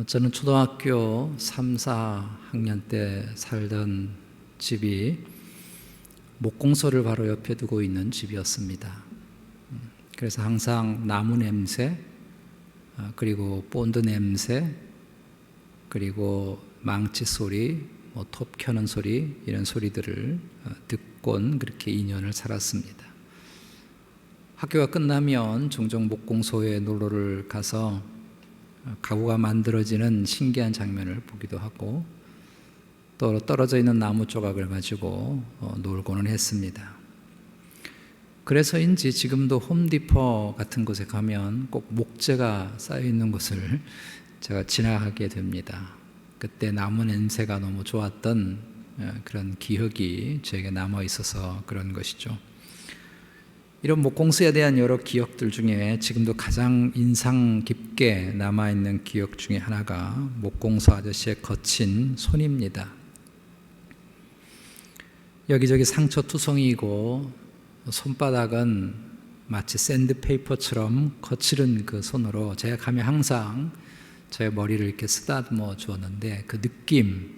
저는 초등학교 3, 4학년 때 살던 집이 목공소를 바로 옆에 두고 있는 집이었습니다. 그래서 항상 나무 냄새, 그리고 본드 냄새, 그리고 망치 소리, 톱 켜는 소리, 이런 소리들을 듣곤 그렇게 2년을 살았습니다. 학교가 끝나면 종종 목공소에 놀러를 가서 가구가 만들어지는 신기한 장면을 보기도 하고, 또 떨어져 있는 나무 조각을 가지고 놀고는 했습니다. 그래서인지 지금도 홈디포 같은 곳에 가면 꼭 목재가 쌓여 있는 곳을 제가 지나가게 됩니다. 그때 나무 냄새가 너무 좋았던 그런 기억이 저에게 남아 있어서 그런 것이죠. 이런 목공소에 대한 여러 기억들 중에 지금도 가장 인상 깊게 남아있는 기억 중에 하나가 목공소 아저씨의 거친 손입니다. 여기저기 상처투성이고 손바닥은 마치 샌드페이퍼처럼 거칠은 그 손으로 제가 가면 항상 제 머리를 이렇게 쓰다듬어 주었는데, 그 느낌,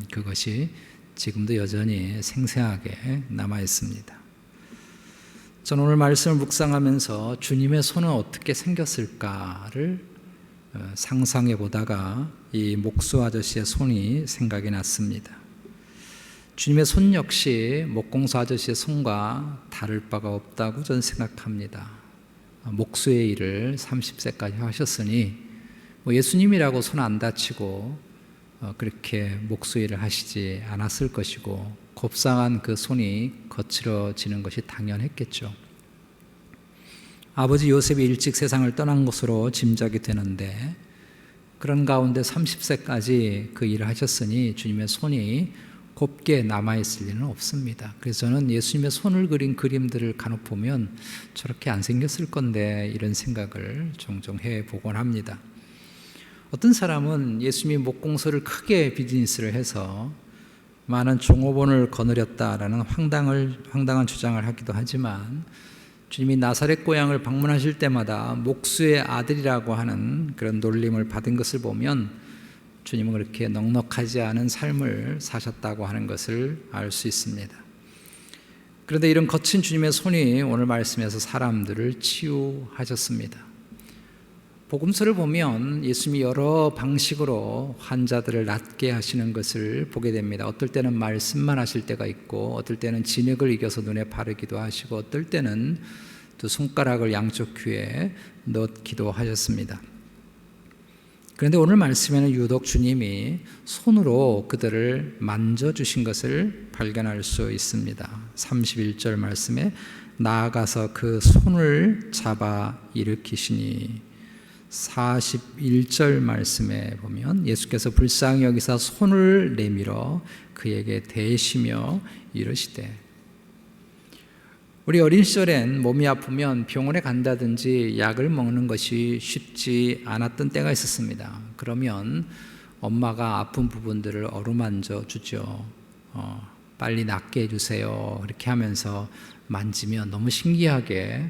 그것이 지금도 여전히 생생하게 남아있습니다. 저는 오늘 말씀을 묵상하면서 주님의 손은 어떻게 생겼을까를 상상해 보다가 이 목수 아저씨의 손이 생각이 났습니다. 주님의 손 역시 목공소 아저씨의 손과 다를 바가 없다고 저는 생각합니다. 목수의 일을 30세까지 하셨으니 예수님이라고 손 안 다치고 그렇게 목수 일을 하시지 않았을 것이고, 곱상한 그 손이 거칠어지는 것이 당연했겠죠. 아버지 요셉이 일찍 세상을 떠난 것으로 짐작이 되는데, 그런 가운데 30세까지 그 일을 하셨으니 주님의 손이 곱게 남아있을 리는 없습니다. 그래서 저는 예수님의 손을 그린 그림들을 간혹 보면 저렇게 안 생겼을 건데, 이런 생각을 종종 해보곤 합니다. 어떤 사람은 예수님이 목공소를 크게 비즈니스를 해서 많은 종업원을 거느렸다라는 황당한 주장을 하기도 하지만, 주님이 나사렛 고향을 방문하실 때마다 목수의 아들이라고 하는 그런 놀림을 받은 것을 보면 주님은 그렇게 넉넉하지 않은 삶을 사셨다고 하는 것을 알 수 있습니다. 그런데 이런 거친 주님의 손이 오늘 말씀에서 사람들을 치유하셨습니다. 복음서를 보면 예수님이 여러 방식으로 환자들을 낫게 하시는 것을 보게 됩니다. 어떨 때는 말씀만 하실 때가 있고, 어떨 때는 진흙을 이겨서 눈에 바르기도 하시고, 어떨 때는 두 손가락을 양쪽 귀에 넣기도 하셨습니다. 그런데 오늘 말씀에는 유독 주님이 손으로 그들을 만져주신 것을 발견할 수 있습니다. 31절 말씀에 나아가서 그 손을 잡아 일으키시니, 41절 말씀에 보면 예수께서 불쌍히 여기사 손을 내밀어 그에게 대시며 이르시되, 우리 어린 시절엔 몸이 아프면 병원에 간다든지 약을 먹는 것이 쉽지 않았던 때가 있었습니다. 그러면 엄마가 아픈 부분들을 어루만져 주죠. 빨리 낫게 해주세요. 이렇게 하면서 만지면 너무 신기하게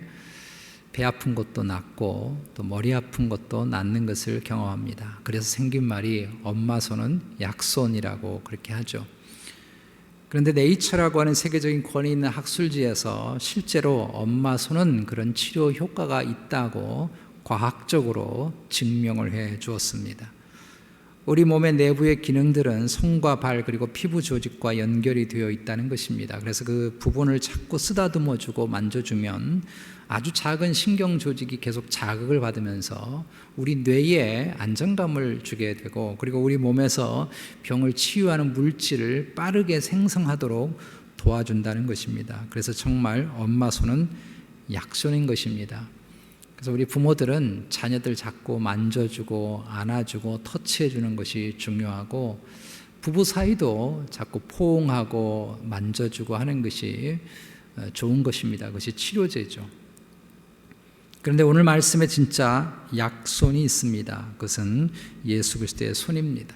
배 아픈 것도 낫고 또 머리 아픈 것도 낫는 것을 경험합니다. 그래서 생긴 말이 엄마 손은 약손이라고 그렇게 하죠. 그런데 네이처라고 하는 세계적인 권위 있는 학술지에서 실제로 엄마 손은 그런 치료 효과가 있다고 과학적으로 증명을 해 주었습니다. 우리 몸의 내부의 기능들은 손과 발 그리고 피부 조직과 연결이 되어 있다는 것입니다. 그래서 그 부분을 자꾸 쓰다듬어 주고 만져주면 아주 작은 신경 조직이 계속 자극을 받으면서 우리 뇌에 안정감을 주게 되고, 그리고 우리 몸에서 병을 치유하는 물질을 빠르게 생성하도록 도와준다는 것입니다. 그래서 정말 엄마 손은 약손인 것입니다. 그래서 우리 부모들은 자녀들 자꾸 만져주고 안아주고 터치해주는 것이 중요하고, 부부 사이도 자꾸 포옹하고 만져주고 하는 것이 좋은 것입니다. 그것이 치료제죠. 그런데 오늘 말씀에 진짜 약손이 있습니다. 그것은 예수 그리스도의 손입니다.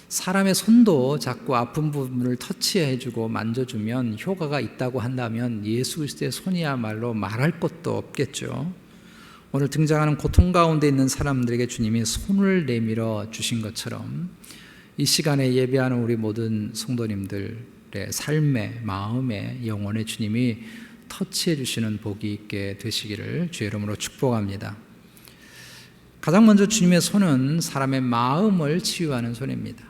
사람의 손도 자꾸 아픈 부분을 터치해주고 만져주면 효과가 있다고 한다면 예수 그리스도의 손이야말로 말할 것도 없겠죠. 오늘 등장하는 고통 가운데 있는 사람들에게 주님이 손을 내밀어 주신 것처럼 이 시간에 예배하는 우리 모든 성도님들의 삶의, 마음의, 영혼의 주님이 터치해 주시는 복이 있게 되시기를 주의 이름으로 축복합니다. 가장 먼저 주님의 손은 사람의 마음을 치유하는 손입니다.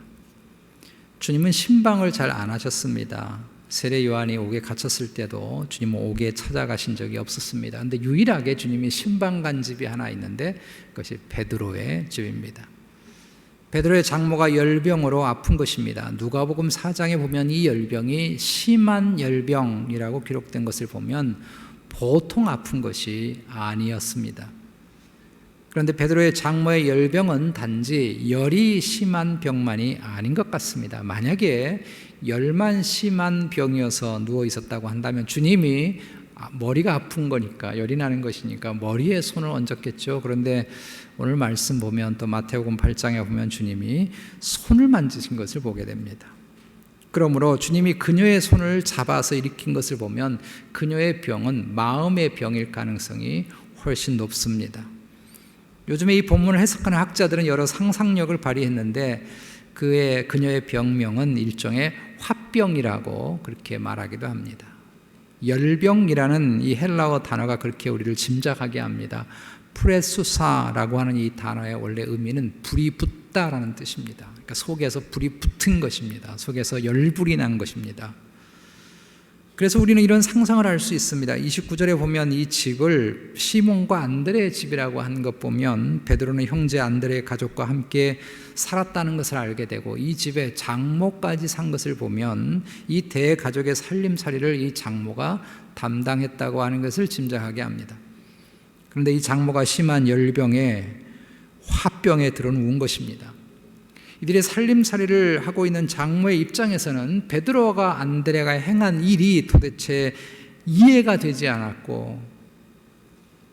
주님은 신방을 잘 안 하셨습니다. 세례 요한이 옥에 갇혔을 때도 주님은 옥에 찾아가신 적이 없었습니다. 그런데 유일하게 주님이 신방 간 집이 하나 있는데 그것이 베드로의 집입니다. 베드로의 장모가 열병으로 아픈 것입니다. 누가복음 4장에 보면 이 열병이 심한 열병이라고 기록된 것을 보면 보통 아픈 것이 아니었습니다. 그런데 베드로의 장모의 열병은 단지 열이 심한 병만이 아닌 것 같습니다. 만약에 열만 심한 병이어서 누워 있었다고 한다면 주님이 머리가 아픈 거니까, 열이 나는 것이니까 머리에 손을 얹었겠죠. 그런데 오늘 말씀 보면, 또 마태복음 8장에 보면 주님이 손을 만지신 것을 보게 됩니다. 그러므로 주님이 그녀의 손을 잡아서 일으킨 것을 보면 그녀의 병은 마음의 병일 가능성이 훨씬 높습니다. 요즘에 이 본문을 해석하는 학자들은 여러 상상력을 발휘했는데 그녀의 병명은 일종의 화병이라고 그렇게 말하기도 합니다. 열병이라는 이 헬라어 단어가 그렇게 우리를 짐작하게 합니다. 프레수사라고 하는 이 단어의 원래 의미는 불이 붙다라는 뜻입니다. 그러니까 속에서 불이 붙은 것입니다. 속에서 열불이 난 것입니다. 그래서 우리는 이런 상상을 할 수 있습니다. 29절에 보면 이 집을 시몬과 안드레의 집이라고 하는 것 보면 베드로는 형제 안드레의 가족과 함께 살았다는 것을 알게 되고, 이 집에 장모까지 산 것을 보면 이 대가족의 살림살이를 이 장모가 담당했다고 하는 것을 짐작하게 합니다. 그런데 이 장모가 심한 열병에 화병에 들어누운 것입니다. 이들의 살림살이를 하고 있는 장모의 입장에서는 베드로와 안드레가 행한 일이 도대체 이해가 되지 않았고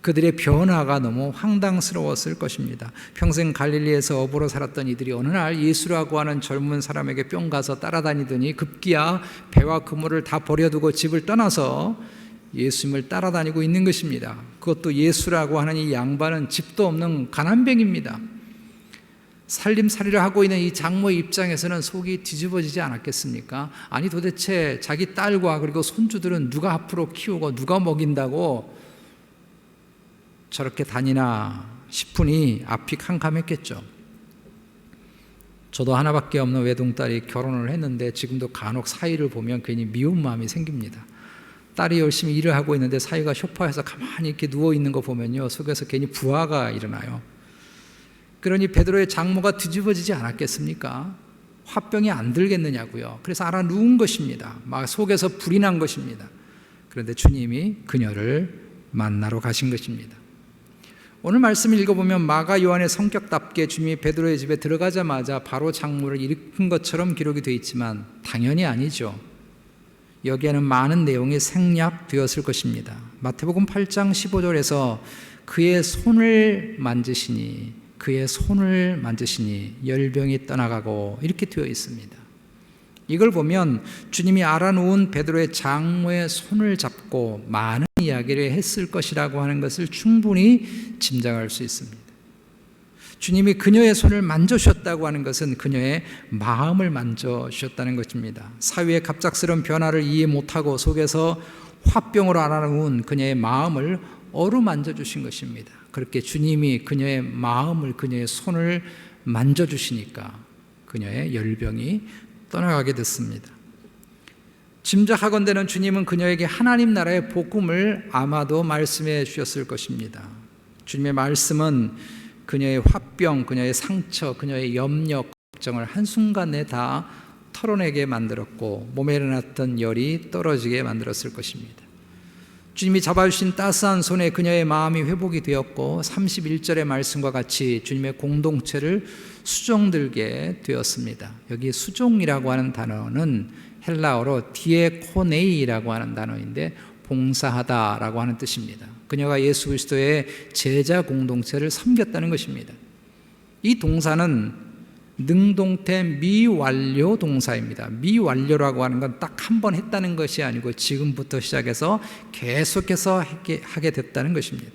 그들의 변화가 너무 황당스러웠을 것입니다. 평생 갈릴리에서 어부로 살았던 이들이 어느 날 예수라고 하는 젊은 사람에게 뿅 가서 따라다니더니 급기야 배와 그물을 다 버려두고 집을 떠나서 예수님을 따라다니고 있는 것입니다. 그것도 예수라고 하는 이 양반은 집도 없는 가난뱅입니다. 살림살이를 하고 있는 이 장모의 입장에서는 속이 뒤집어지지 않았겠습니까? 아니 도대체 자기 딸과 그리고 손주들은 누가 앞으로 키우고 누가 먹인다고 저렇게 다니나 싶으니 앞이 캄캄했겠죠. 저도 하나밖에 없는 외동딸이 결혼을 했는데 지금도 간혹 사위를 보면 괜히 미운 마음이 생깁니다. 딸이 열심히 일을 하고 있는데 사위가 소파에서 가만히 이렇게 누워있는 거 보면요, 속에서 괜히 부하가 일어나요. 그러니 베드로의 장모가 뒤집어지지 않았겠습니까? 화병이 안 들겠느냐고요. 그래서 알아 누운 것입니다. 막 속에서 불이 난 것입니다. 그런데 주님이 그녀를 만나러 가신 것입니다. 오늘 말씀을 읽어보면 마가 요한의 성격답게 주님이 베드로의 집에 들어가자마자 바로 장모를 일으킨 것처럼 기록이 되어 있지만 당연히 아니죠. 여기에는 많은 내용이 생략되었을 것입니다. 마태복음 8장 15절에서 그의 손을 만지시니 열병이 떠나가고 이렇게 되어 있습니다. 이걸 보면 주님이 알아놓은 베드로의 장모의 손을 잡고 많은 이야기를 했을 것이라고 하는 것을 충분히 짐작할 수 있습니다. 주님이 그녀의 손을 만져주셨다고 하는 것은 그녀의 마음을 만져주셨다는 것입니다. 사위의 갑작스러운 변화를 이해 못하고 속에서 화병으로 알아놓은 그녀의 마음을 어루만져 주신 것입니다. 그렇게 주님이 그녀의 마음을, 그녀의 손을 만져주시니까 그녀의 열병이 떠나가게 됐습니다. 짐작하건대는 주님은 그녀에게 하나님 나라의 복음을 아마도 말씀해 주셨을 것입니다. 주님의 말씀은 그녀의 화병, 그녀의 상처, 그녀의 염려, 걱정을 한순간에 다 털어내게 만들었고 몸에 일어났던 열이 떨어지게 만들었을 것입니다. 주님이 잡아주신 따스한 손에 그녀의 마음이 회복이 되었고 31절의 말씀과 같이 주님의 공동체를 수종들게 되었습니다. 여기 수종이라고 하는 단어는 헬라어로 디에코네이라고 하는 단어인데 봉사하다라고 하는 뜻입니다. 그녀가 예수 그리스도의 제자 공동체를 섬겼다는 것입니다. 이 동사는 능동태 미완료 동사입니다. 미완료라고 하는 건 딱 한 번 했다는 것이 아니고 지금부터 시작해서 계속해서 하게 됐다는 것입니다.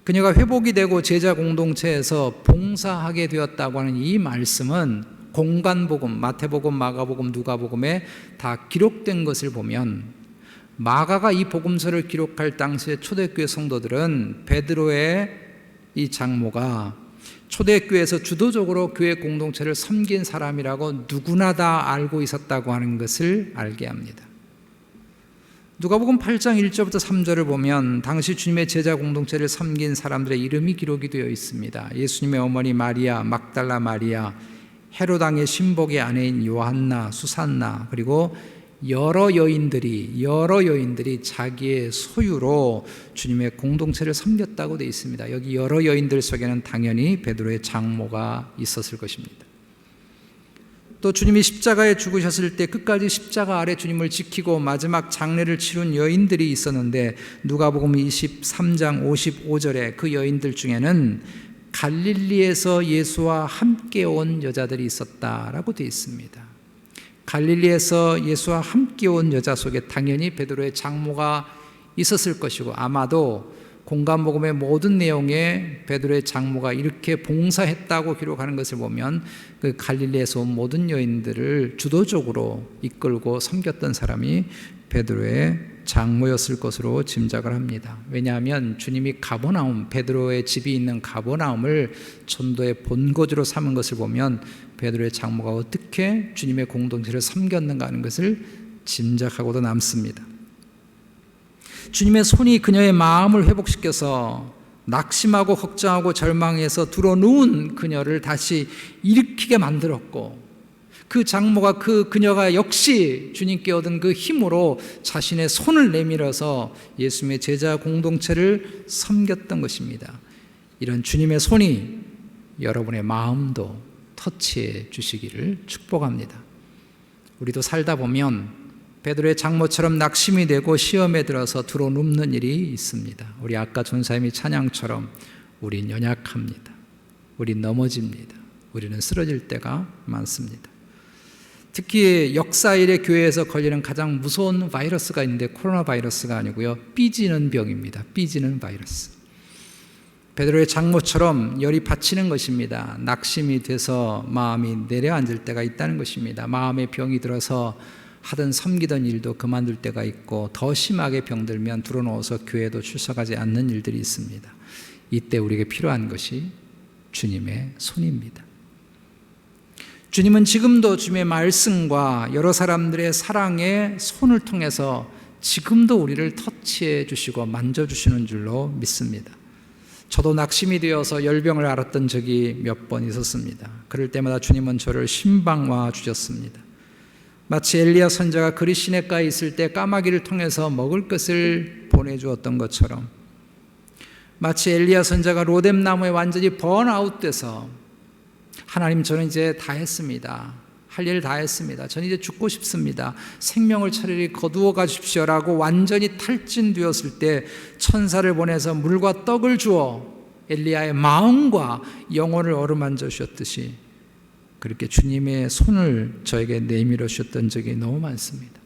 그녀가 회복이 되고 제자 공동체에서 봉사하게 되었다고 하는 이 말씀은 공간복음, 마태복음, 마가복음, 누가복음에 다 기록된 것을 보면 마가가 이 복음서를 기록할 당시에 초대교회 성도들은 베드로의 이 장모가 초대교회에서 주도적으로 교회 공동체를 섬긴 사람이라고 누구나 다 알고 있었다고 하는 것을 알게 합니다. 누가복음 8장 1절부터 3절을 보면 당시 주님의 제자 공동체를 섬긴 사람들의 이름이 기록이 되어 있습니다. 예수님의 어머니 마리아, 막달라 마리아, 헤롯 왕의 신복의 아내인 요한나, 수산나, 그리고 여러 여인들이 자기의 소유로 주님의 공동체를 섬겼다고 되어 있습니다. 여기 여러 여인들 속에는 당연히 베드로의 장모가 있었을 것입니다. 또 주님이 십자가에 죽으셨을 때 끝까지 십자가 아래 주님을 지키고 마지막 장례를 치룬 여인들이 있었는데 누가복음 23장 55절에 그 여인들 중에는 갈릴리에서 예수와 함께 온 여자들이 있었다라고 되어 있습니다. 갈릴리에서 예수와 함께 온 여자 속에 당연히 베드로의 장모가 있었을 것이고, 아마도 공간복음의 모든 내용에 베드로의 장모가 이렇게 봉사했다고 기록하는 것을 보면 그 갈릴리에서 온 모든 여인들을 주도적으로 이끌고 섬겼던 사람이 베드로의 장모였을 것으로 짐작을 합니다. 왜냐하면 주님이 가버나움, 베드로의 집이 있는 가버나움을 전도의 본거지로 삼은 것을 보면 베드로의 장모가 어떻게 주님의 공동체를 섬겼는가 하는 것을 짐작하고도 남습니다. 주님의 손이 그녀의 마음을 회복시켜서 낙심하고 걱정하고 절망해서 드러누운 그녀를 다시 일으키게 만들었고, 그 장모가 그녀가 역시 주님께 얻은 그 힘으로 자신의 손을 내밀어서 예수님의 제자 공동체를 섬겼던 것입니다. 이런 주님의 손이 여러분의 마음도 터치해 주시기를 축복합니다. 우리도 살다 보면 베드로의 장모처럼 낙심이 되고 시험에 들어서 드러눕는 일이 있습니다. 우리 아까 전사님이 찬양처럼 우린 연약합니다. 우린 넘어집니다. 우리는 쓰러질 때가 많습니다. 특히 역사 이래 교회에서 걸리는 가장 무서운 바이러스가 있는데 코로나 바이러스가 아니고요, 삐지는 병입니다. 삐지는 바이러스. 베드로의 장모처럼 열이 받치는 것입니다. 낙심이 돼서 마음이 내려앉을 때가 있다는 것입니다. 마음에 병이 들어서 하던 섬기던 일도 그만둘 때가 있고, 더 심하게 병들면 들어누워서 교회도 출석하지 않는 일들이 있습니다. 이때 우리에게 필요한 것이 주님의 손입니다. 주님은 지금도 주님의 말씀과 여러 사람들의 사랑의 손을 통해서 지금도 우리를 터치해 주시고 만져주시는 줄로 믿습니다. 저도 낙심이 되어서 열병을 앓았던 적이 몇 번 있었습니다. 그럴 때마다 주님은 저를 신방와 주셨습니다. 마치 엘리야 선지자가 그리 시냇가에 있을 때 까마귀를 통해서 먹을 것을 보내주었던 것처럼, 마치 엘리야 선지자가 로뎀 나무에 완전히 번아웃돼서 하나님, 저는 이제 다 했습니다. 할 일 다 했습니다. 저는 이제 죽고 싶습니다. 생명을 차라리 거두어 가십시오라고 완전히 탈진되었을 때 천사를 보내서 물과 떡을 주어 엘리야의 마음과 영혼을 어루만져 주셨듯이 그렇게 주님의 손을 저에게 내밀어 주셨던 적이 너무 많습니다.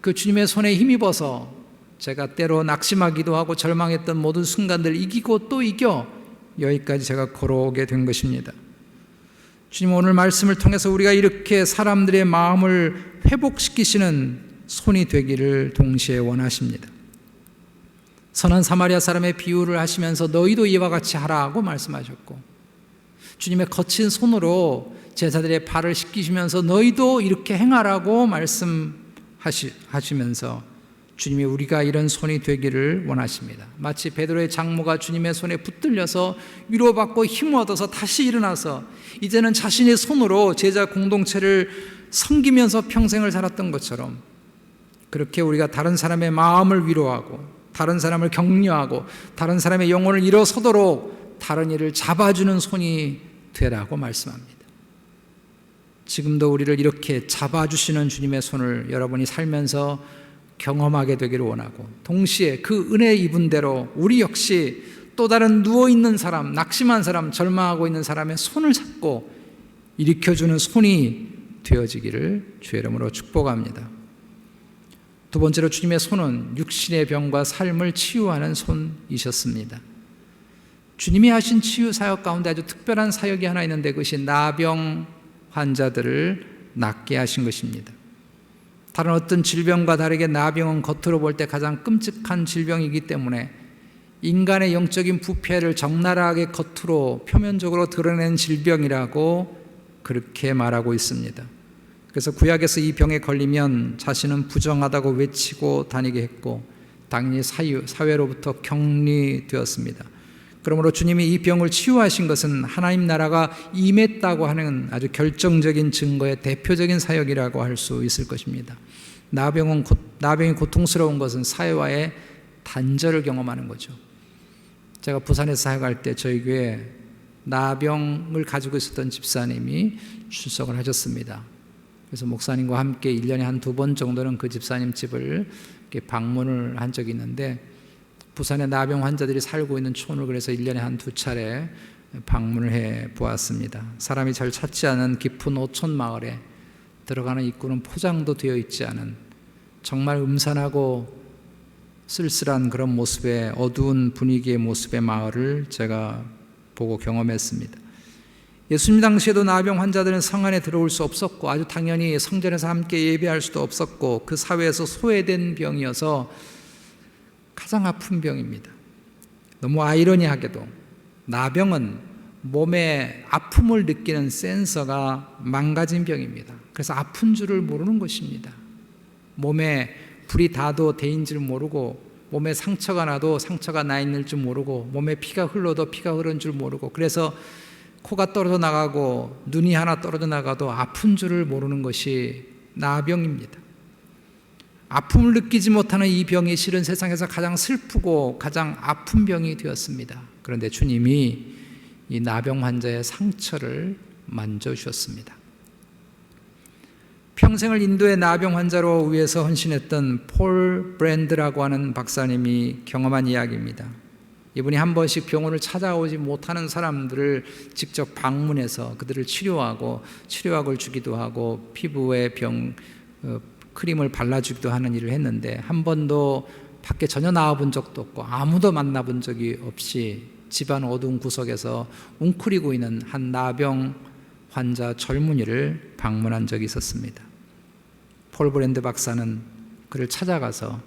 그 주님의 손에 힘입어서 제가 때로 낙심하기도 하고 절망했던 모든 순간들을 이기고 또 이겨 여기까지 제가 걸어오게 된 것입니다. 주님, 오늘 말씀을 통해서 우리가 이렇게 사람들의 마음을 회복시키시는 손이 되기를 동시에 원하십니다. 선한 사마리아 사람의 비유를 하시면서 너희도 이와 같이 하라고 말씀하셨고, 주님의 거친 손으로 제자들의 발을 씻기시면서 너희도 이렇게 행하라고 말씀하시면서 주님이 우리가 이런 손이 되기를 원하십니다. 마치 베드로의 장모가 주님의 손에 붙들려서 위로받고 힘을 얻어서 다시 일어나서 이제는 자신의 손으로 제자 공동체를 섬기면서 평생을 살았던 것처럼, 그렇게 우리가 다른 사람의 마음을 위로하고 다른 사람을 격려하고 다른 사람의 영혼을 일어서도록 다른 일을 잡아주는 손이 되라고 말씀합니다. 지금도 우리를 이렇게 잡아주시는 주님의 손을 여러분이 살면서 경험하게 되기를 원하고, 동시에 그 은혜 입은 대로 우리 역시 또 다른 누워있는 사람, 낙심한 사람, 절망하고 있는 사람의 손을 잡고 일으켜주는 손이 되어지기를 주의 이름으로 축복합니다. 두 번째로 주님의 손은 육신의 병과 삶을 치유하는 손이셨습니다. 주님이 하신 치유 사역 가운데 아주 특별한 사역이 하나 있는데 그것이 나병 환자들을 낫게 하신 것입니다. 다른 어떤 질병과 다르게 나병은 겉으로 볼 때 가장 끔찍한 질병이기 때문에 인간의 영적인 부패를 적나라하게 겉으로 표면적으로 드러낸 질병이라고 그렇게 말하고 있습니다. 그래서 구약에서 이 병에 걸리면 자신은 부정하다고 외치고 다니게 했고 당연히 사회로부터 격리되었습니다. 그러므로 주님이 이 병을 치유하신 것은 하나님 나라가 임했다고 하는 아주 결정적인 증거의 대표적인 사역이라고 할 수 있을 것입니다. 나병이 고통스러운 것은 사회와의 단절을 경험하는 거죠. 제가 부산에서 사역할 때 저희 교회에 나병을 가지고 있었던 집사님이 출석을 하셨습니다. 그래서 목사님과 함께 1년에 한 2번 정도는 그 집사님 집을 이렇게 방문을 한 적이 있는데 부산에 나병 환자들이 살고 있는 촌을 그래서 1년에 한 2차례 방문을 해 보았습니다. 사람이 잘 찾지 않은 깊은 오촌 마을에 들어가는 입구는 포장도 되어 있지 않은 정말 음산하고 쓸쓸한 그런 모습의 어두운 분위기의 모습의 마을을 제가 보고 경험했습니다. 예수님 당시에도 나병 환자들은 성 안에 들어올 수 없었고 아주 당연히 성전에서 함께 예배할 수도 없었고 그 사회에서 소외된 병이어서 가장 아픈 병입니다. 너무 아이러니하게도 나병은 몸에 아픔을 느끼는 센서가 망가진 병입니다. 그래서 아픈 줄을 모르는 것입니다. 몸에 불이 닿아도 데인 줄 모르고 몸에 상처가 나도 상처가 나 있는 줄 모르고 몸에 피가 흘러도 피가 흐른 줄 모르고 그래서 코가 떨어져 나가고 눈이 하나 떨어져 나가도 아픈 줄을 모르는 것이 나병입니다. 아픔을 느끼지 못하는 이 병이 실은 세상에서 가장 슬프고 가장 아픈 병이 되었습니다. 그런데 주님이 이 나병 환자의 상처를 만져주셨습니다. 평생을 인도의 나병 환자로 위해서 헌신했던 폴 브랜드라고 하는 박사님이 경험한 이야기입니다. 이분이 한 번씩 병원을 찾아오지 못하는 사람들을 직접 방문해서 그들을 치료하고 치료약을 주기도 하고 피부에 크림을 발라주기도 하는 일을 했는데 한 번도 밖에 전혀 나와본 적도 없고 아무도 만나본 적이 없이 집안 어두운 구석에서 웅크리고 있는 한 나병 환자 젊은이를 방문한 적이 있었습니다. 폴 브랜드 박사는 그를 찾아가서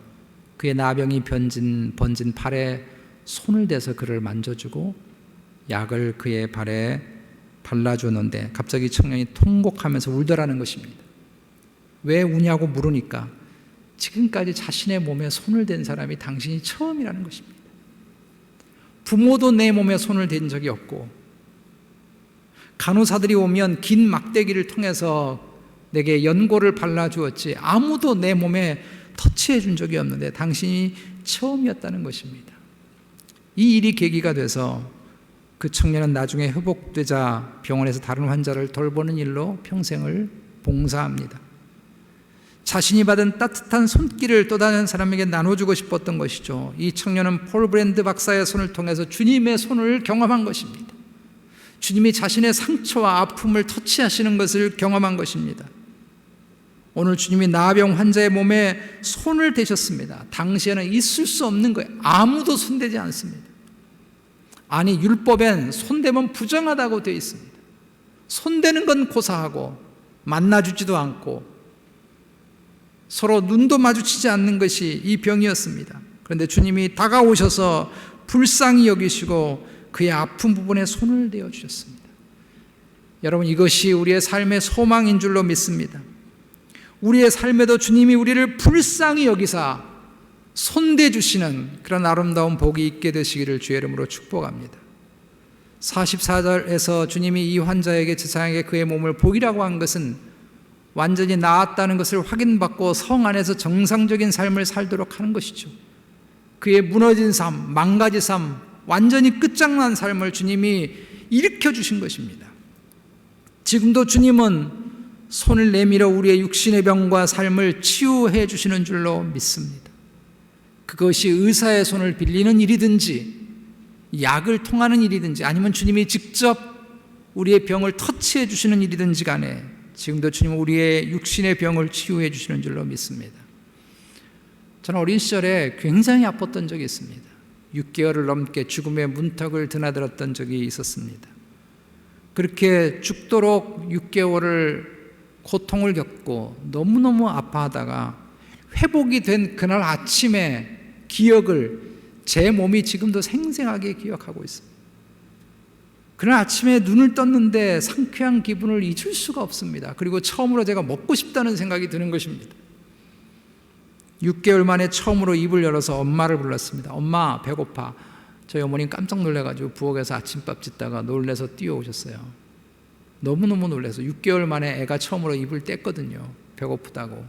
그의 나병이 번진 팔에 손을 대서 그를 만져주고 약을 그의 발에 발라주었는데 갑자기 청년이 통곡하면서 울더라는 것입니다. 왜 우냐고 물으니까 지금까지 자신의 몸에 손을 댄 사람이 당신이 처음이라는 것입니다. 부모도 내 몸에 손을 댄 적이 없고 간호사들이 오면 긴 막대기를 통해서 내게 연고를 발라주었지 아무도 내 몸에 터치해 준 적이 없는데 당신이 처음이었다는 것입니다. 이 일이 계기가 돼서 그 청년은 나중에 회복되자 병원에서 다른 환자를 돌보는 일로 평생을 봉사합니다. 자신이 받은 따뜻한 손길을 또 다른 사람에게 나눠주고 싶었던 것이죠. 이 청년은 폴 브랜드 박사의 손을 통해서 주님의 손을 경험한 것입니다. 주님이 자신의 상처와 아픔을 터치하시는 것을 경험한 것입니다. 오늘 주님이 나병 환자의 몸에 손을 대셨습니다. 당시에는 있을 수 없는 거예요. 아무도 손대지 않습니다. 아니 율법엔 손대면 부정하다고 되어 있습니다. 손대는 건 고사하고 만나주지도 않고 서로 눈도 마주치지 않는 것이 이 병이었습니다. 그런데 주님이 다가오셔서 불쌍히 여기시고 그의 아픈 부분에 손을 대어 주셨습니다. 여러분 이것이 우리의 삶의 소망인 줄로 믿습니다. 우리의 삶에도 주님이 우리를 불쌍히 여기사 손대 주시는 그런 아름다운 복이 있게 되시기를 주의 이름으로 축복합니다. 44절에서 주님이 이 환자에게 제사장에게 그의 몸을 복이라고 한 것은 완전히 나았다는 것을 확인받고 성 안에서 정상적인 삶을 살도록 하는 것이죠. 그의 무너진 삶, 망가진 삶, 완전히 끝장난 삶을 주님이 일으켜 주신 것입니다. 지금도 주님은 손을 내밀어 우리의 육신의 병과 삶을 치유해 주시는 줄로 믿습니다. 그것이 의사의 손을 빌리는 일이든지 약을 통하는 일이든지 아니면 주님이 직접 우리의 병을 터치해 주시는 일이든지 간에 지금도 주님은 우리의 육신의 병을 치유해 주시는 줄로 믿습니다. 저는 어린 시절에 굉장히 아팠던 적이 있습니다. 6개월을 넘게 죽음의 문턱을 드나들었던 적이 있었습니다. 그렇게 죽도록 6개월을 고통을 겪고 너무너무 아파하다가 회복이 된 그날 아침에 기억을 제 몸이 지금도 생생하게 기억하고 있습니다. 그날 아침에 눈을 떴는데 상쾌한 기분을 잊을 수가 없습니다. 그리고 처음으로 제가 먹고 싶다는 생각이 드는 것입니다. 6개월 만에 처음으로 입을 열어서 엄마를 불렀습니다. 엄마, 배고파. 저희 어머니는 깜짝 놀라가지고 부엌에서 아침밥 짓다가 놀래서 뛰어오셨어요. 너무너무 놀라서 6개월 만에 애가 처음으로 입을 뗐거든요. 배고프다고.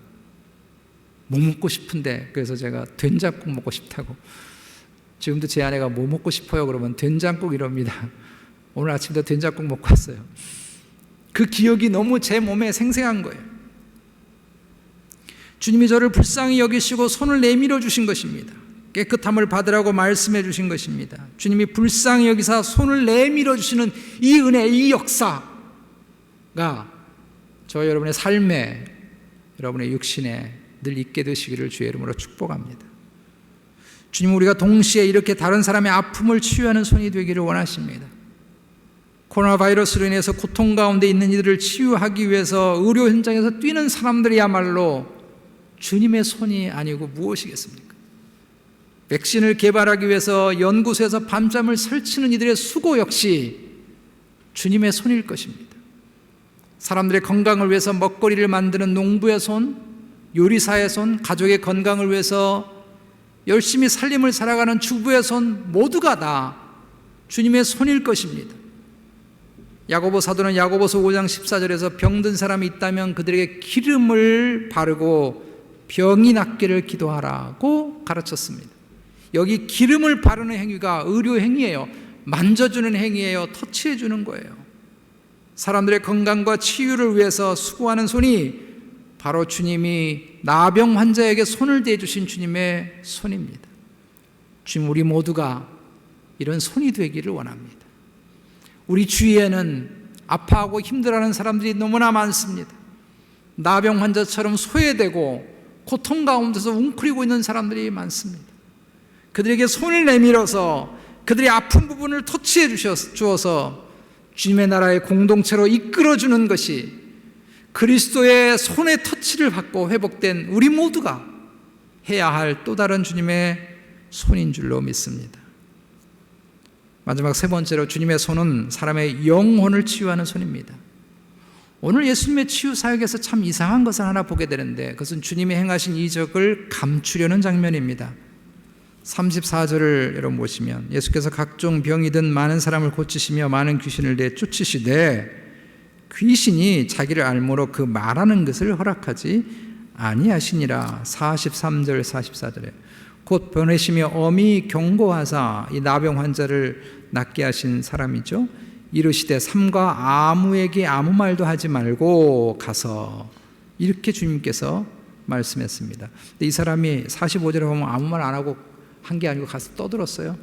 뭐 먹고 싶은데, 그래서 제가 된장국 먹고 싶다고. 지금도 제 아내가 뭐 먹고 싶어요 그러면 된장국 이럽니다. 오늘 아침도 된장국 먹고 왔어요. 그 기억이 너무 제 몸에 생생한 거예요. 주님이 저를 불쌍히 여기시고 손을 내밀어 주신 것입니다. 깨끗함을 받으라고 말씀해 주신 것입니다. 주님이 불쌍히 여기사 손을 내밀어 주시는 이 은혜, 이 역사가 저 여러분의 삶에, 여러분의 육신에 늘 있게 되시기를 주의 이름으로 축복합니다. 주님, 우리가 동시에 이렇게 다른 사람의 아픔을 치유하는 손이 되기를 원하십니다. 코로나 바이러스로 인해서 고통 가운데 있는 이들을 치유하기 위해서 의료 현장에서 뛰는 사람들이야말로 주님의 손이 아니고 무엇이겠습니까? 백신을 개발하기 위해서 연구소에서 밤잠을 설치는 이들의 수고 역시 주님의 손일 것입니다. 사람들의 건강을 위해서 먹거리를 만드는 농부의 손, 요리사의 손, 가족의 건강을 위해서 열심히 살림을 살아가는 주부의 손, 모두가 다 주님의 손일 것입니다. 야고보 사도는 야고보서 5장 14절에서 병든 사람이 있다면 그들에게 기름을 바르고 병이 낫기를 기도하라고 가르쳤습니다. 여기 기름을 바르는 행위가 의료 행위예요. 만져주는 행위예요. 터치해주는 거예요. 사람들의 건강과 치유를 위해서 수고하는 손이 바로 주님이 나병 환자에게 손을 대주신 주님의 손입니다. 주님, 우리 모두가 이런 손이 되기를 원합니다. 우리 주위에는 아파하고 힘들어하는 사람들이 너무나 많습니다. 나병 환자처럼 소외되고 고통 가운데서 웅크리고 있는 사람들이 많습니다. 그들에게 손을 내밀어서 그들의 아픈 부분을 터치해 주어서 주님의 나라의 공동체로 이끌어주는 것이 그리스도의 손의 터치를 받고 회복된 우리 모두가 해야 할 또 다른 주님의 손인 줄로 믿습니다. 마지막 세 번째로 주님의 손은 사람의 영혼을 치유하는 손입니다. 오늘 예수님의 치유 사역에서 참 이상한 것을 하나 보게 되는데 그것은 주님이 행하신 이적을 감추려는 장면입니다. 34절을 여러분 보시면 예수께서 각종 병이든 많은 사람을 고치시며 많은 귀신을 내쫓으시되 귀신이 자기를 알므로 그 말하는 것을 허락하지 아니하시니라. 43절 44절에 곧 보내시며 엄히 경고하사 이 나병 환자를 낫게 하신 사람이죠. 이르시되 삼가 아무에게 아무 말도 하지 말고 가서, 이렇게 주님께서 말씀했습니다. 근데 이 사람이 45절에 보면 아무 말 안 하고 한 게 아니고 가서 떠들었어요.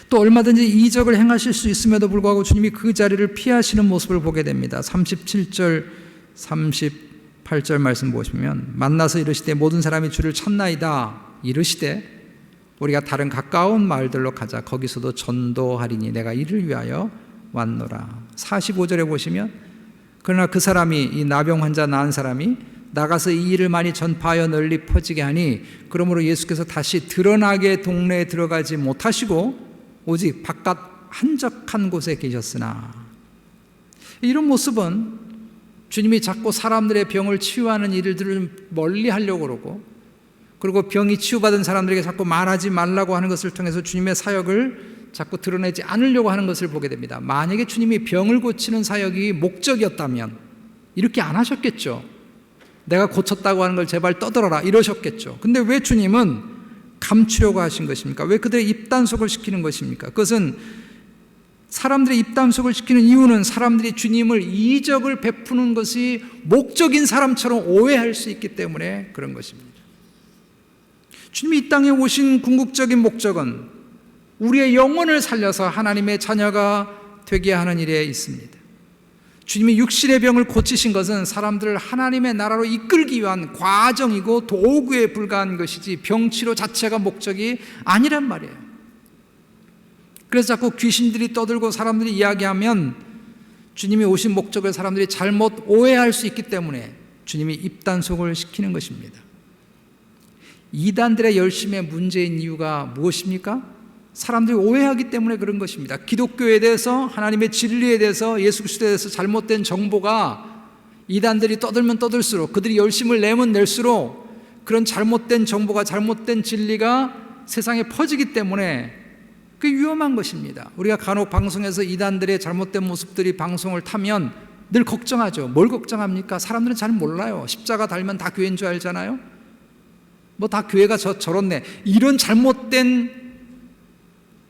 또 얼마든지 이적을 행하실 수 있음에도 불구하고 주님이 그 자리를 피하시는 모습을 보게 됩니다. 37절 38절 말씀 보시면 만나서 이르시되 모든 사람이 주를 찾나이다. 이르시되 우리가 다른 가까운 마을들로 가자. 거기서도 전도하리니 내가 이를 위하여 왔노라. 45절에 보시면 그러나 그 사람이, 이 나병 환자 나은 사람이 나가서 이 일을 많이 전파하여 널리 퍼지게 하니 그러므로 예수께서 다시 드러나게 동네에 들어가지 못하시고 오직 바깥 한적한 곳에 계셨으나, 이런 모습은 주님이 자꾸 사람들의 병을 치유하는 일들을 멀리 하려고 그러고, 그리고 병이 치유받은 사람들에게 자꾸 말하지 말라고 하는 것을 통해서 주님의 사역을 자꾸 드러내지 않으려고 하는 것을 보게 됩니다. 만약에 주님이 병을 고치는 사역이 목적이었다면 이렇게 안 하셨겠죠. 내가 고쳤다고 하는 걸 제발 떠들어라 이러셨겠죠. 근데 왜 주님은 감추려고 하신 것입니까? 왜 그들의 입단속을 시키는 것입니까? 그것은 사람들의 입단속을 시키는 이유는 사람들이 주님을 이적을 베푸는 것이 목적인 사람처럼 오해할 수 있기 때문에 그런 것입니다. 주님이 이 땅에 오신 궁극적인 목적은 우리의 영혼을 살려서 하나님의 자녀가 되게 하는 일에 있습니다. 주님이 육신의 병을 고치신 것은 사람들을 하나님의 나라로 이끌기 위한 과정이고 도구에 불과한 것이지 병치료 자체가 목적이 아니란 말이에요. 그래서 자꾸 귀신들이 떠들고 사람들이 이야기하면 주님이 오신 목적을 사람들이 잘못 오해할 수 있기 때문에 주님이 입단속을 시키는 것입니다. 이단들의 열심의 문제인 이유가 무엇입니까? 사람들이 오해하기 때문에 그런 것입니다. 기독교에 대해서, 하나님의 진리에 대해서, 예수 그리스도에 대해서 잘못된 정보가 이단들이 떠들면 떠들수록, 그들이 열심을 내면 낼수록 그런 잘못된 정보가, 잘못된 진리가 세상에 퍼지기 때문에 그게 위험한 것입니다. 우리가 간혹 방송에서 이단들의 잘못된 모습들이 방송을 타면 늘 걱정하죠. 뭘 걱정합니까? 사람들은 잘 몰라요. 십자가 달면 다 교회인 줄 알잖아요. 뭐 다 교회가 저렇네, 이런 잘못된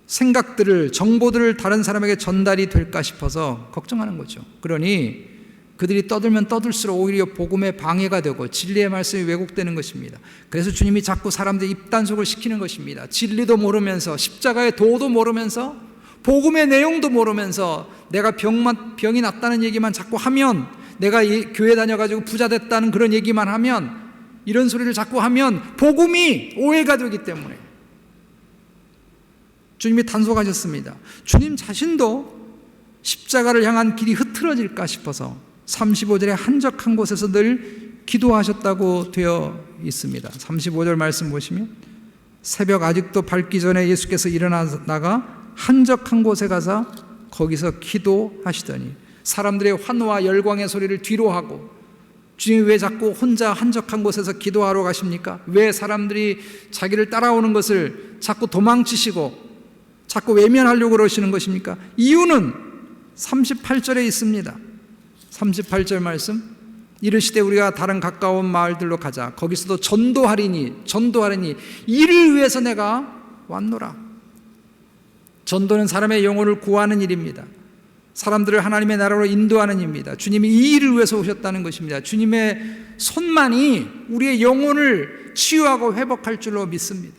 생각들을, 정보들을 다른 사람에게 전달이 될까 싶어서 걱정하는 거죠. 그러니 그들이 떠들면 떠들수록 오히려 복음에 방해가 되고 진리의 말씀이 왜곡되는 것입니다. 그래서 주님이 자꾸 사람들 입단속을 시키는 것입니다. 진리도 모르면서, 십자가의 도도 모르면서, 복음의 내용도 모르면서 내가 병이 낫다는 얘기만 자꾸 하면, 내가 교회 다녀가지고 부자 됐다는 그런 얘기만 하면, 이런 소리를 자꾸 하면 복음이 오해가 되기 때문에 주님이 단속하셨습니다. 주님 자신도 십자가를 향한 길이 흐트러질까 싶어서 35절에 한적한 곳에서 늘 기도하셨다고 되어 있습니다. 35절 말씀 보시면 새벽 아직도 밝기 전에 예수께서 일어나다가 한적한 곳에 가서 거기서 기도하시더니, 사람들의 환호와 열광의 소리를 뒤로 하고, 주님이 왜 자꾸 혼자 한적한 곳에서 기도하러 가십니까? 왜 사람들이 자기를 따라오는 것을 자꾸 도망치시고 자꾸 외면하려고 그러시는 것입니까? 이유는 38절에 있습니다. 38절 말씀, 이르시되 우리가 다른 가까운 마을들로 가자. 거기서도 전도하리니 이를 위해서 내가 왔노라. 전도는 사람의 영혼을 구하는 일입니다. 사람들을 하나님의 나라로 인도하는 일입니다. 주님이 이 일을 위해서 오셨다는 것입니다. 주님의 손만이 우리의 영혼을 치유하고 회복할 줄로 믿습니다.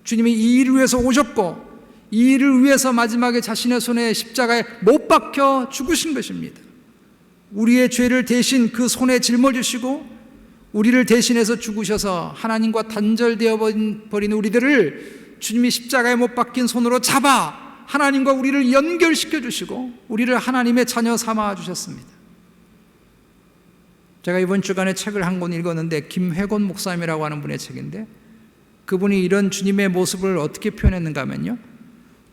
주님이 이 일을 위해서 오셨고, 이 일을 위해서 마지막에 자신의 손에 십자가에 못 박혀 죽으신 것입니다. 우리의 죄를 대신 그 손에 짊어지시고 우리를 대신해서 죽으셔서 하나님과 단절되어 버린 우리들을 주님이 십자가에 못 박힌 손으로 잡아 하나님과 우리를 연결시켜 주시고 우리를 하나님의 자녀 삼아 주셨습니다. 제가 이번 주간에 책을 한 권 읽었는데, 김회곤 목사님이라고 하는 분의 책인데, 그분이 이런 주님의 모습을 어떻게 표현했는가 하면요,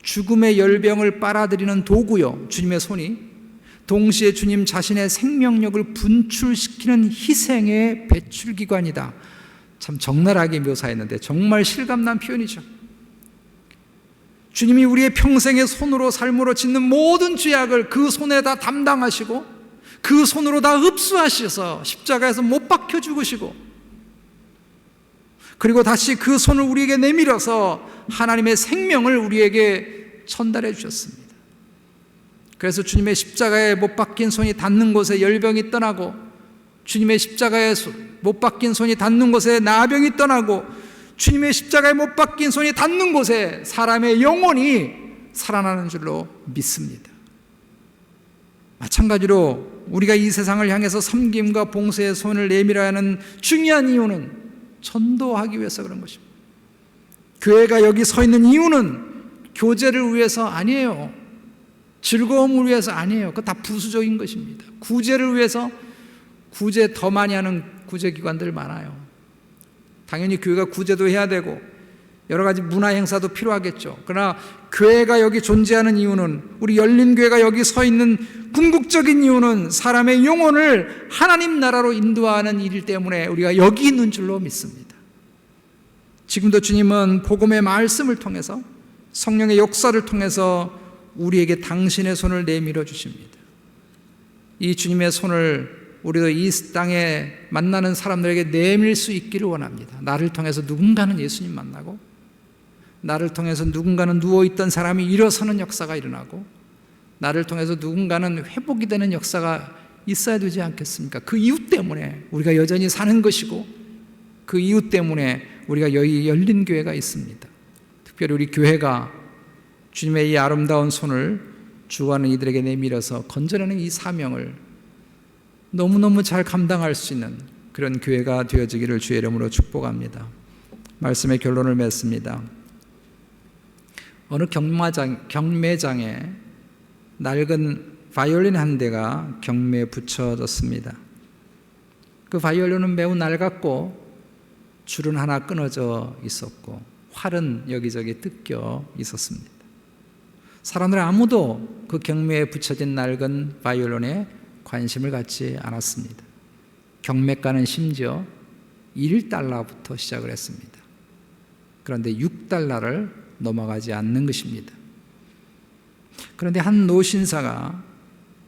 죽음의 열병을 빨아들이는 도구요, 주님의 손이, 동시에 주님 자신의 생명력을 분출시키는 희생의 배출기관이다. 참 적나라하게 묘사했는데 정말 실감난 표현이죠. 주님이 우리의 평생의 손으로 삶으로 짓는 모든 죄악을 그 손에 다 담당하시고 그 손으로 다 흡수하셔서 십자가에서 못 박혀 죽으시고, 그리고 다시 그 손을 우리에게 내밀어서 하나님의 생명을 우리에게 전달해 주셨습니다. 그래서 주님의 십자가에 못 박힌 손이 닿는 곳에 열병이 떠나고, 주님의 십자가에 못 박힌 손이 닿는 곳에 나병이 떠나고, 주님의 십자가에 못 박힌 손이 닿는 곳에 사람의 영혼이 살아나는 줄로 믿습니다. 마찬가지로 우리가 이 세상을 향해서 섬김과 봉사의 손을 내밀어야 하는 중요한 이유는 전도하기 위해서 그런 것입니다. 교회가 여기 서 있는 이유는 교제를 위해서 아니에요. 즐거움을 위해서 아니에요. 그거 다 부수적인 것입니다. 구제를 위해서, 구제 더 많이 하는 구제기관들 많아요. 당연히 교회가 구제도 해야 되고 여러 가지 문화 행사도 필요하겠죠. 그러나 교회가 여기 존재하는 이유는, 우리 열린교회가 여기 서 있는 궁극적인 이유는 사람의 영혼을 하나님 나라로 인도하는 일 때문에 우리가 여기 있는 줄로 믿습니다. 지금도 주님은 복음의 말씀을 통해서, 성령의 역사를 통해서 우리에게 당신의 손을 내밀어 주십니다. 이 주님의 손을 우리도 이 땅에 만나는 사람들에게 내밀 수 있기를 원합니다. 나를 통해서 누군가는 예수님 만나고, 나를 통해서 누군가는 누워있던 사람이 일어서는 역사가 일어나고, 나를 통해서 누군가는 회복이 되는 역사가 있어야 되지 않겠습니까? 그 이유 때문에 우리가 여전히 사는 것이고, 그 이유 때문에 우리가 여기 열린 교회가 있습니다. 특별히 우리 교회가 주님의 이 아름다운 손을 죽어가는 이들에게 내밀어서 건져내는 이 사명을 너무너무 잘 감당할 수 있는 그런 교회가 되어지기를 주의 이름으로 축복합니다. 말씀의 결론을 맺습니다. 어느 경매장에 낡은 바이올린 한 대가 경매에 붙여졌습니다. 그 바이올린은 매우 낡았고 줄은 하나 끊어져 있었고 활은 여기저기 뜯겨 있었습니다. 사람들 아무도 그 경매에 붙여진 낡은 바이올린에 관심을 갖지 않았습니다. 경매가는 심지어 1달러부터 시작을 했습니다. 그런데 6달러를 넘어가지 않는 것입니다. 그런데 한 노신사가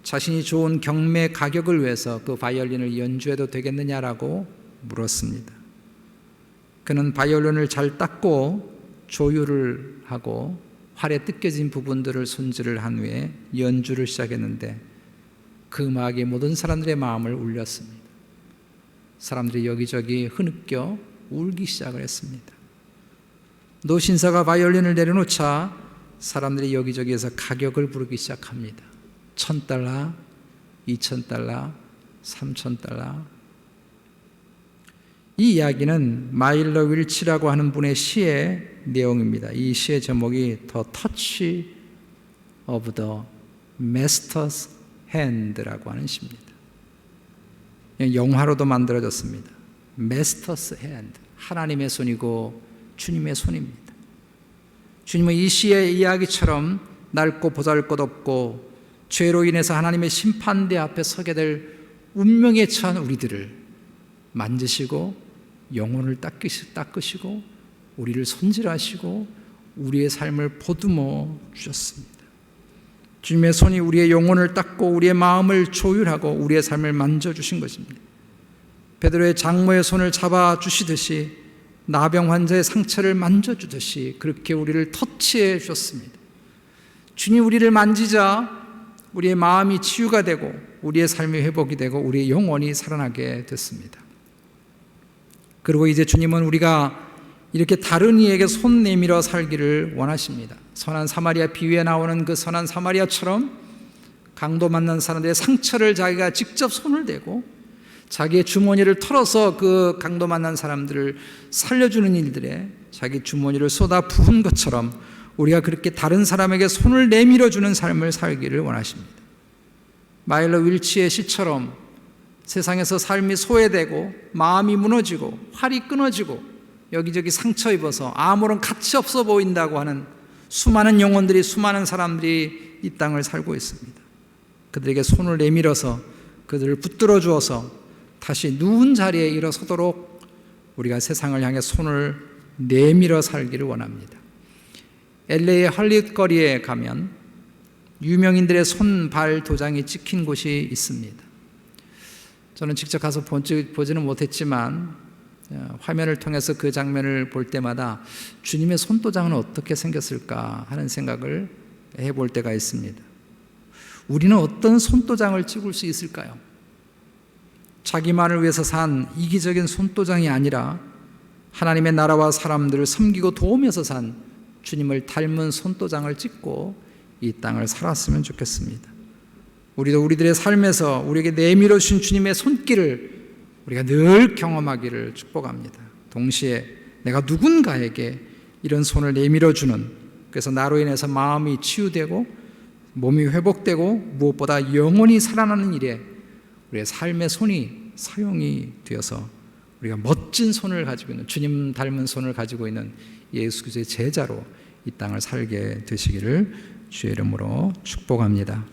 자신이 좋은 경매 가격을 위해서 그 바이올린을 연주해도 되겠느냐라고 물었습니다. 그는 바이올린을 잘 닦고 조율을 하고 활에 뜯겨진 부분들을 손질을 한 후에 연주를 시작했는데 그 음악이 모든 사람들의 마음을 울렸습니다. 사람들이 여기저기 흐느껴 울기 시작을 했습니다. 노신사가 바이올린을 내려놓자 사람들이 여기저기에서 가격을 부르기 시작합니다. $1,000, $2,000, $3,000. 이 이야기는 마일러 윌치라고 하는 분의 시의 내용입니다. 이 시의 제목이 The Touch of the Master's Hand라고 하는 시입니다. 영화로도 만들어졌습니다. Master's Hand, 하나님의 손이고 주님의 손입니다. 주님은 이 시의 이야기처럼 낡고 보잘것없고 죄로 인해서 하나님의 심판대 앞에 서게 될 운명에 처한 우리들을 만지시고 영혼을 닦으시고 우리를 손질하시고 우리의 삶을 보듬어 주셨습니다. 주님의 손이 우리의 영혼을 닦고 우리의 마음을 조율하고 우리의 삶을 만져주신 것입니다. 베드로의 장모의 손을 잡아주시듯이 나병 환자의 상처를 만져주듯이 그렇게 우리를 터치해 주셨습니다. 주님 우리를 만지자 우리의 마음이 치유가 되고 우리의 삶이 회복이 되고 우리의 영혼이 살아나게 됐습니다. 그리고 이제 주님은 우리가 이렇게 다른 이에게 손 내밀어 살기를 원하십니다. 선한 사마리아 비유에 나오는 그 선한 사마리아처럼 강도 만난 사람들의 상처를 자기가 직접 손을 대고 자기의 주머니를 털어서 그 강도 만난 사람들을 살려주는 일들에 자기 주머니를 쏟아 부은 것처럼 우리가 그렇게 다른 사람에게 손을 내밀어주는 삶을 살기를 원하십니다. 마일러 윌치의 시처럼 세상에서 삶이 소외되고 마음이 무너지고 활이 끊어지고 여기저기 상처 입어서 아무런 가치 없어 보인다고 하는 수많은 영혼들이 수많은 사람들이 이 땅을 살고 있습니다. 그들에게 손을 내밀어서 그들을 붙들어 주어서 다시 누운 자리에 일어서도록 우리가 세상을 향해 손을 내밀어 살기를 원합니다. LA의 헐리우드 거리에 가면 유명인들의 손발 도장이 찍힌 곳이 있습니다. 저는 직접 가서 보지는 못했지만 화면을 통해서 그 장면을 볼 때마다 주님의 손도장은 어떻게 생겼을까 하는 생각을 해볼 때가 있습니다. 우리는 어떤 손도장을 찍을 수 있을까요? 자기만을 위해서 산 이기적인 손도장이 아니라 하나님의 나라와 사람들을 섬기고 도우면서 산 주님을 닮은 손도장을 찍고 이 땅을 살았으면 좋겠습니다. 우리도 우리들의 삶에서 우리에게 내밀어 주신 주님의 손길을 우리가 늘 경험하기를 축복합니다. 동시에 내가 누군가에게 이런 손을 내밀어 주는, 그래서 나로 인해서 마음이 치유되고 몸이 회복되고 무엇보다 영혼이 살아나는 일에 우리의 삶의 손이 사용이 되어서 우리가 멋진 손을 가지고 있는, 주님 닮은 손을 가지고 있는 예수 그리스도의 제자로 이 땅을 살게 되시기를 주의 이름으로 축복합니다.